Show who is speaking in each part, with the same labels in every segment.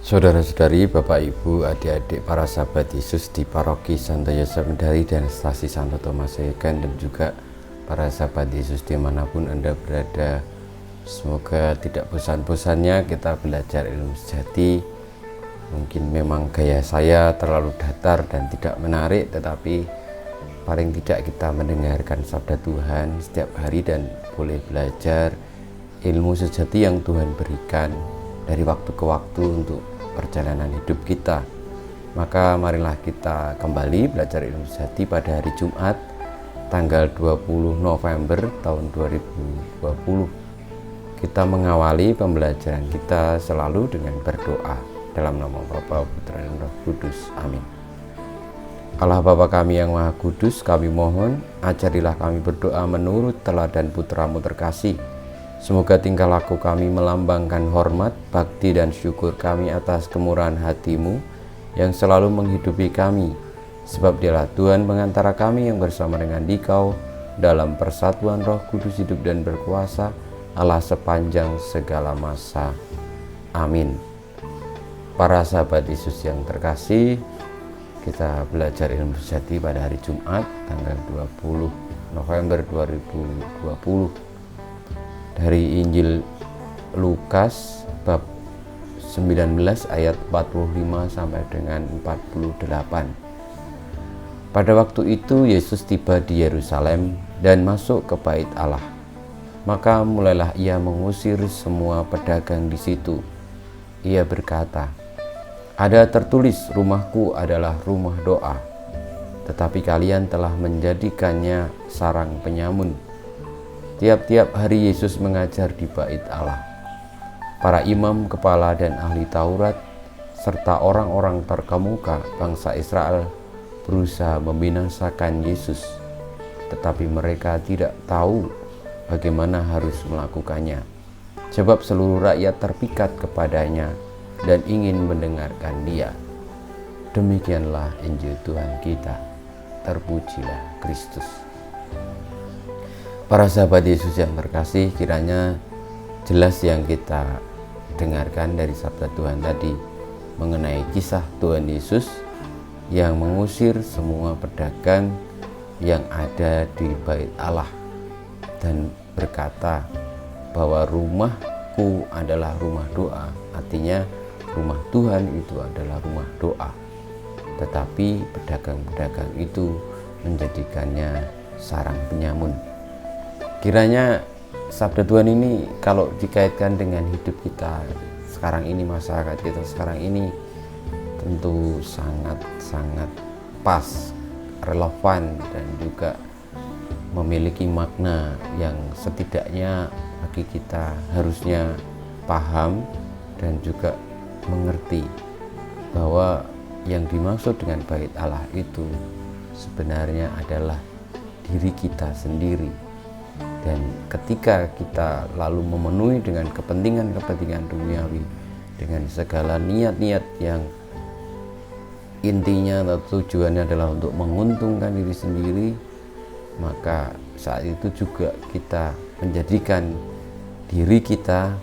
Speaker 1: Saudara-saudari, Bapak Ibu, adik-adik para sahabat Yesus di Paroki Santo Yosef Medari dan Stasi Santo Thomas Egan, dan juga para sahabat Yesus dimanapun Anda berada, semoga tidak bosan-bosannya kita belajar ilmu sejati. Mungkin memang gaya saya terlalu datar dan tidak menarik, tetapi paling tidak kita mendengarkan sabda Tuhan setiap hari dan boleh belajar ilmu sejati yang Tuhan berikan dari waktu ke waktu untuk perjalanan hidup kita. Maka marilah kita kembali belajar ilmu sejati pada hari Jumat tanggal 20 November tahun 2020. Kita mengawali pembelajaran kita selalu dengan berdoa dalam nama Bapa, Putra dan Roh Kudus. Amin. Allah Bapa kami yang Maha Kudus, kami mohon ajarilah kami berdoa menurut teladan Putra-Mu terkasih. Semoga tingkah laku kami melambangkan hormat, bakti, dan syukur kami atas kemurahan hati-Mu yang selalu menghidupi kami. Sebab Dialah Tuhan pengantara kami yang bersama dengan Dikau dalam persatuan Roh Kudus hidup dan berkuasa, Allah sepanjang segala masa. Amin. Para sahabat Yesus yang terkasih, kita belajar ilmu sejati pada hari Jumat tanggal 20 November 2020. Dari Injil Lukas bab 19 ayat 45 sampai dengan 48. Pada waktu itu Yesus tiba di Yerusalem dan masuk ke bait Allah. Maka mulailah ia mengusir semua pedagang di situ. Ia berkata, "Ada tertulis, rumahku adalah rumah doa, tetapi kalian telah menjadikannya sarang penyamun." Tiap-tiap hari Yesus mengajar di bait Allah. Para imam, kepala, dan ahli Taurat, serta orang-orang terkemuka bangsa Israel berusaha membinasakan Yesus, tetapi mereka tidak tahu bagaimana harus melakukannya, sebab seluruh rakyat terpikat kepadanya dan ingin mendengarkan Dia. Demikianlah Injil Tuhan kita. Terpujilah Kristus. Para sahabat Yesus yang terkasih, kiranya jelas yang kita dengarkan dari sabda Tuhan tadi mengenai kisah Tuhan Yesus yang mengusir semua pedagang yang ada di bait Allah dan berkata bahwa rumahku adalah rumah doa. Artinya rumah Tuhan itu adalah rumah doa, tetapi pedagang-pedagang itu menjadikannya sarang penyamun. Kiranya sabda Tuhan ini kalau dikaitkan dengan hidup kita sekarang ini, masyarakat kita sekarang ini, tentu sangat-sangat pas, relevan, dan juga memiliki makna yang setidaknya bagi kita harusnya paham dan juga mengerti bahwa yang dimaksud dengan bait Allah itu sebenarnya adalah diri kita sendiri. Dan ketika kita lalu memenuhi dengan kepentingan-kepentingan duniawi, dengan segala niat-niat yang intinya atau tujuannya adalah untuk menguntungkan diri sendiri, maka saat itu juga kita menjadikan diri kita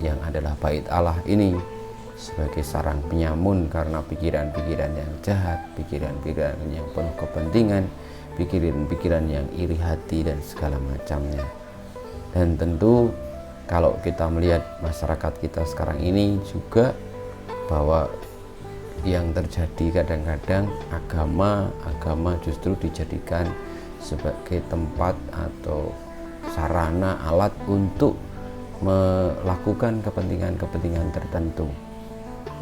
Speaker 1: yang adalah bait Allah ini sebagai sarang penyamun karena pikiran-pikiran yang jahat, pikiran-pikiran yang penuh kepentingan, pikiran-pikiran yang iri hati dan segala macamnya. Dan tentu kalau kita melihat masyarakat kita sekarang ini juga, bahwa yang terjadi kadang-kadang agama justru dijadikan sebagai tempat atau sarana alat untuk melakukan kepentingan-kepentingan tertentu,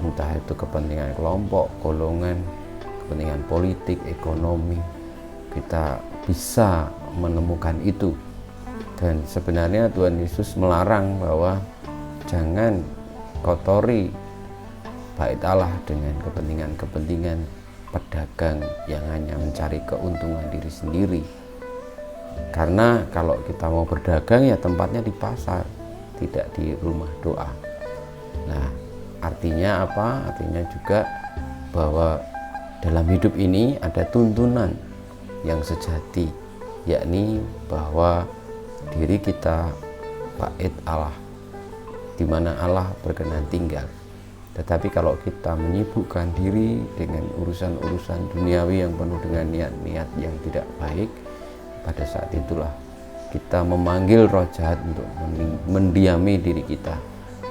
Speaker 1: entah itu kepentingan kelompok, golongan, kepentingan politik, ekonomi. Kita bisa menemukan itu. Dan sebenarnya Tuhan Yesus melarang bahwa jangan kotori bait Allah dengan kepentingan-kepentingan pedagang yang hanya mencari keuntungan diri sendiri. Karena kalau kita mau berdagang ya tempatnya di pasar, tidak di rumah doa. Nah, artinya apa? Artinya juga bahwa dalam hidup ini ada tuntunan yang sejati, yakni bahwa diri kita bait Allah, di mana Allah berkenan tinggal. Tetapi kalau kita menyibukkan diri dengan urusan-urusan duniawi yang penuh dengan niat-niat yang tidak baik, pada saat itulah kita memanggil roh jahat untuk mendiami diri kita,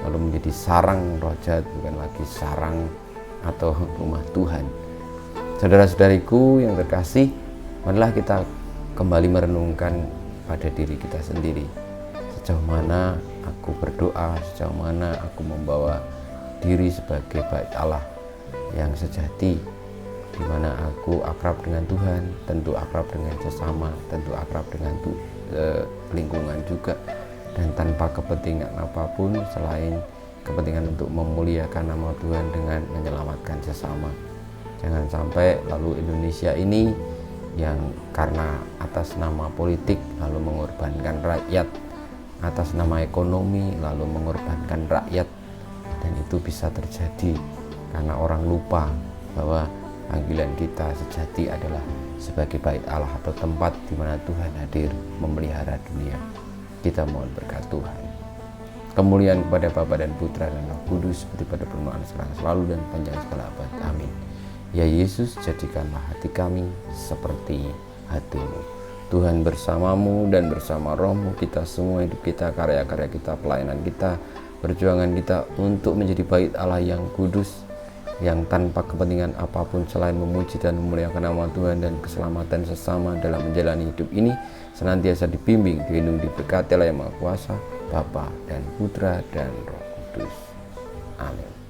Speaker 1: lalu menjadi sarang roh jahat, bukan lagi sarang atau rumah Tuhan. Saudara-saudariku yang terkasih, marilah kita kembali merenungkan pada diri kita sendiri. Sejauh mana aku berdoa, sejauh mana aku membawa diri sebagai bait Allah yang sejati, di mana aku akrab dengan Tuhan, tentu akrab dengan sesama, tentu akrab dengan lingkungan juga, dan tanpa kepentingan apapun selain kepentingan untuk memuliakan nama Tuhan dengan menyelamatkan sesama. Jangan sampai lalu Indonesia ini yang karena atas nama politik lalu mengorbankan rakyat, atas nama ekonomi lalu mengorbankan rakyat. Dan itu bisa terjadi karena orang lupa bahwa panggilan kita sejati adalah sebagai bait Allah atau tempat di mana Tuhan hadir memelihara dunia. Kita mohon berkat Tuhan. Kemuliaan kepada Bapa dan Putra dan Roh Kudus seperti pada permulaan sekarang selalu dan panjang segala abad. Amin. Ya Yesus, jadikanlah hati kami seperti hati-Mu. Tuhan bersamamu dan bersama rohmu, kita semua, hidup kita, karya-karya kita, pelayanan kita, perjuangan kita untuk menjadi bait Allah yang kudus, yang tanpa kepentingan apapun selain memuji dan memuliakan nama Tuhan dan keselamatan sesama dalam menjalani hidup ini, senantiasa dibimbing, dilindungi, diberkati oleh Yang Maha Kuasa, Bapa dan Putra dan Roh Kudus. Amin.